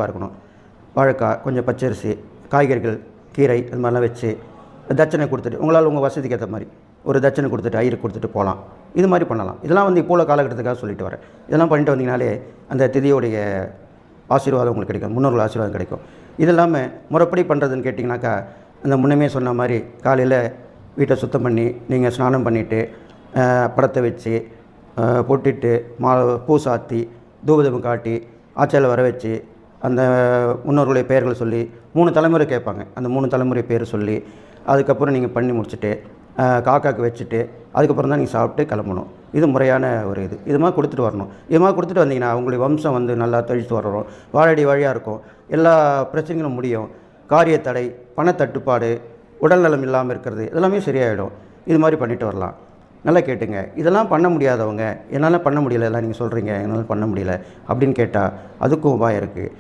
இருக்கணும். வாழைக்காய், கொஞ்சம் பச்சரிசி, காய்கறிகள், கீரை இது மாதிரிலாம் வச்சு தட்சணை கொடுத்துட்டு உங்களால் உங்கள் வசதிக்கு ஏற்ற மாதிரி ஒரு தட்சணை கொடுத்துட்டு ஐயருக்கு கொடுத்துட்டு போகலாம். இது மாதிரி பண்ணலாம். இதெல்லாம் இப்போ உள்ள காலகட்டத்துக்காக சொல்லிட்டு வரேன். இதெல்லாம் பண்ணிட்டு வந்தீங்கனாலே அந்த திதியோடைய ஆசீர்வாதம் உங்களுக்கு கிடைக்கும், முன்னோர்கள் ஆசீர்வாதம் கிடைக்கும். இது இல்லாமல் முறைப்படி பண்ணுறதுன்னு கேட்டிங்கனாக்கா, அந்த முன்னமே சொன்ன மாதிரி காலையில் வீட்டை சுத்தம் பண்ணி நீங்கள் ஸ்நானம் பண்ணிவிட்டு படத்தை வச்சு பொட்டிட்டு பூ சாத்தி தூபதீபம் காட்டி ஆச்சாரில் வர வச்சு அந்த முன்னோர்களுடைய பெயர்களை சொல்லி 3 தலைமுறை கேட்பாங்க. அந்த 3 தலைமுறை பேர் சொல்லி அதுக்கப்புறம் நீங்கள் பண்ணி முடிச்சுட்டு காக்காவுக்கு வச்சுட்டு அதுக்கப்புறம் தான் நீங்கள் சாப்பிட்டு கிளம்பணும். இது முறையான ஒரு இது மாதிரி கொடுத்துட்டு வரணும். இது மாதிரி கொடுத்துட்டு வந்தீங்கன்னா உங்களுடைய வம்சம் நல்லா தழித்து வர்றோம், வாழடி வழியாக இருக்கும், எல்லா பிரச்சனைகளும் முடியும். காரிய தடை, பணத்தட்டுப்பாடு, உடல்நலம் இல்லாமல் இருக்கிறது இதெல்லாமே சரியாயிடும். இது மாதிரி பண்ணிட்டு வரலாம். நல்லா கேட்டுங்க. இதெல்லாம் பண்ண முடியாதவங்க, என்னால் பண்ண முடியல, எல்லாம் நீங்கள் சொல்கிறீங்க என்னால் பண்ண முடியல அப்படின்னு கேட்டால் அதுக்கும் உபாயம் இருக்குது.